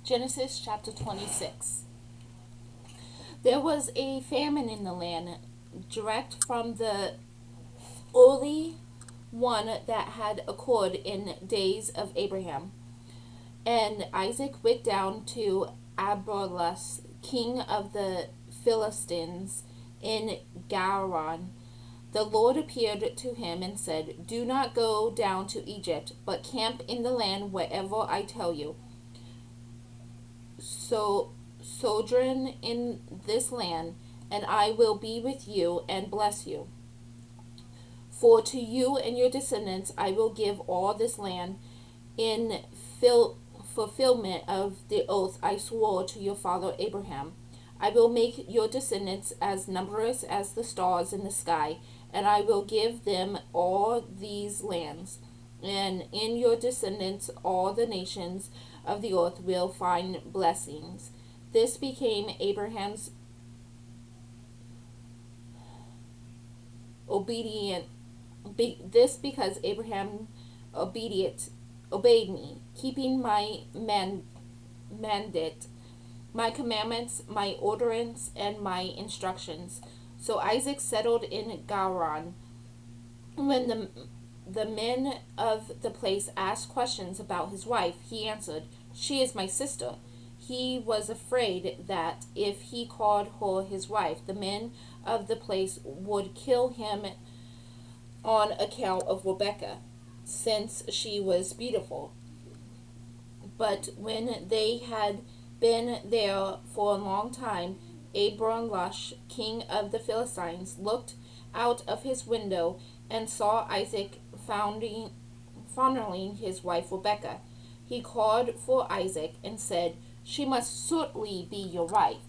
Genesis chapter 26. There was a famine in the land, direct from the only one that had occurred in days of Abraham. And Isaac went down to Abimelech, king of the Philistines, in Gerar. The Lord appeared to him and said, "Do not go down to Egypt, but camp in the land wherever I tell you. So sojourn in this land, and I will be with you and bless you. For to you and your descendants I will give all this land in fulfillment of the oath I swore to your father Abraham. I will make your descendants as numerous as the stars in the sky, and I will give them all these lands. And in your descendants all the nations of the earth will find blessings." This became Abraham's obedient. This because Abraham obeyed me, keeping my mandate, my commandments, my ordinance, and my instructions. So Isaac settled in Gerar. When the men of the place asked questions about his wife, he answered, "She is my sister." He was afraid that if he called her his wife, the men of the place would kill him on account of Rebekah, since she was beautiful. But when they had been there for a long time, Abimelech, king of the Philistines, looked out of his window and saw Isaac fondling his wife Rebekah. He called for Isaac and said, "She must certainly be your wife.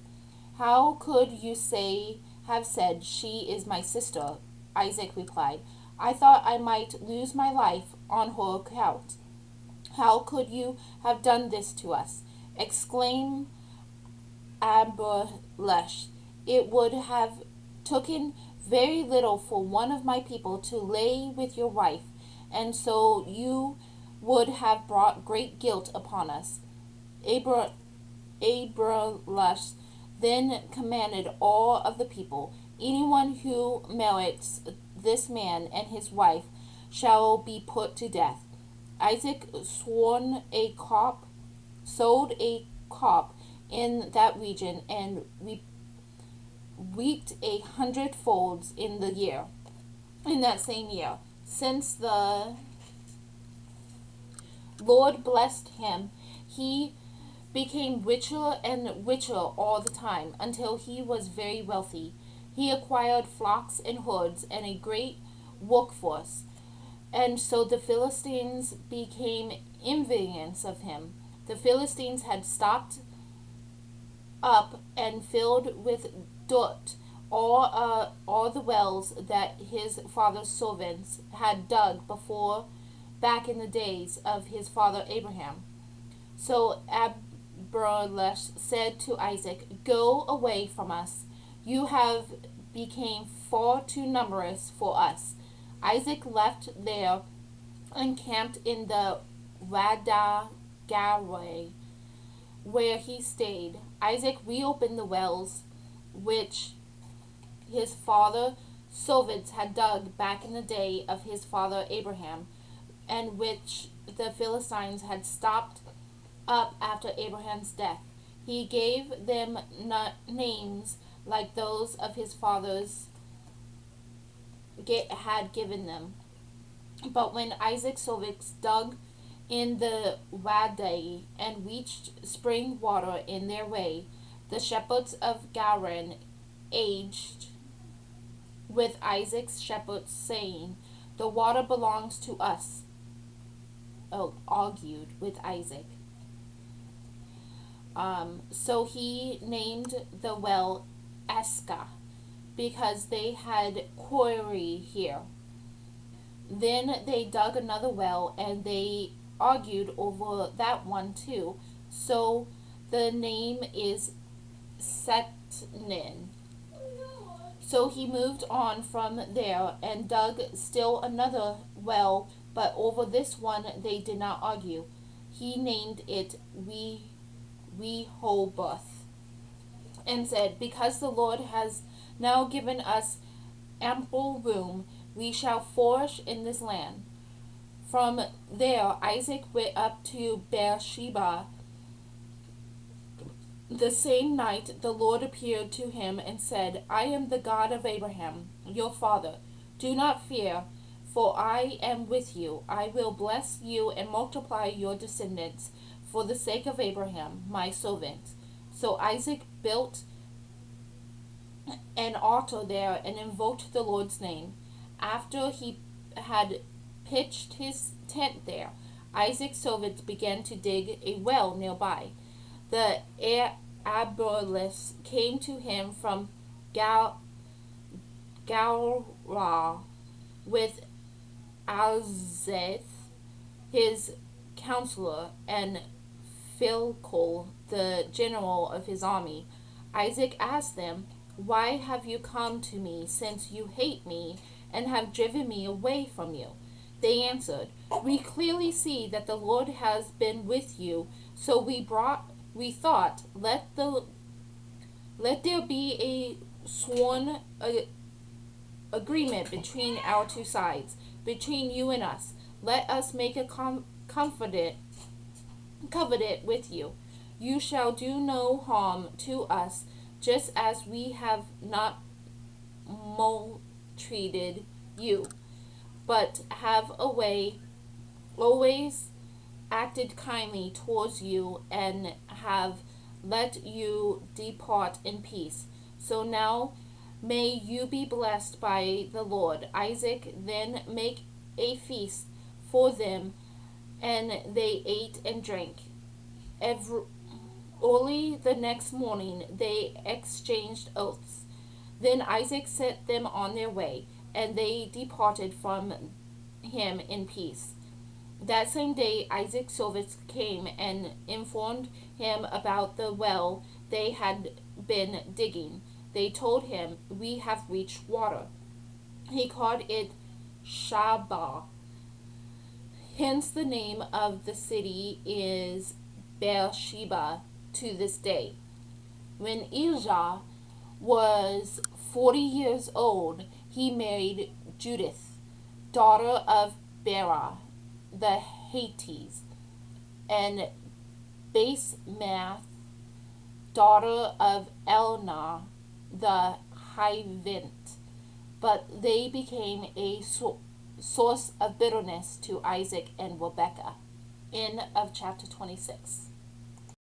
How could you have said, 'She is my sister'?" Isaac replied, "I thought I might lose my life on her account." "How could you have done this to us?" exclaimed Abimelech. "It would have taken very little for one of my people to lay with your wife, and so you would have brought great guilt upon us." Abimelech then commanded all of the people, "Anyone who marries this man and his wife shall be put to death." Isaac sold a crop in that region and reaped 100 folds in that same year. Since the Lord blessed him, he became richer and richer all the time, until he was very wealthy. He acquired flocks and herds and a great workforce, and so the Philistines became envious of him. The Philistines had stopped up and filled with dirt all the wells that his father's servants had dug before, back in the days of his father Abraham. So Abimelech said to Isaac, "Go away from us. You have become far too numerous for us." Isaac left there and camped in the Wadi Gad, where he stayed. Isaac reopened the wells which his father's servants had dug back in the day of his father Abraham, and which the Philistines had stopped up after Abraham's death. He gave them names like those of his fathers had given them. But when Isaac's servants dug in the Wadi and reached spring water in their way, the shepherds of Gerar aged with Isaac's shepherds, saying, "The water belongs to us," argued with Isaac. So he named the well Escah, because they had quarry here. Then they dug another well, and they argued over that one too. So the name is Setnin. So he moved on from there and dug still another well, but over this one they did not argue. He named it Rehoboth, and said, because the Lord has now given us ample room, we shall flourish in this land. From there Isaac went up to Beersheba. The same night the Lord appeared to him and said, I am the God of Abraham, your father. Do not fear, for I am with you. I will bless you and multiply your descendants for the sake of Abraham, my servant. So Isaac built an altar there and invoked the Lord's name. After he had pitched his tent there, Isaac's servants began to dig a well nearby. The Abielites came to him from Gerar with Azeth, his counselor, and Phicol, the general of his army. Isaac asked them, why have you come to me, since you hate me and have driven me away from you? They answered, we clearly see that the Lord has been with you, so we thought, let there be a sworn agreement between our two sides, between you and us. Let us make a covenant with you. You shall do no harm to us, just as we have not maltreated you, but have always acted kindly towards you and have let you depart in peace. So now may you be blessed by the Lord. Isaac then made a feast for them, and they ate and drank. Early the next morning they exchanged oaths. Then Isaac sent them on their way, and they departed from him in peace. That same day Isaac's servants came and informed him about the well they had been digging. They told him, we have reached water. He called it Shabah. Hence the name of the city is Beersheba to this day. When Elijah was 40 years old, he married Judith, daughter of Berah the Hittite, and Basemath, daughter of Elnah the Hivite. But they became a source of bitterness to Isaac and Rebekah. End of chapter 26.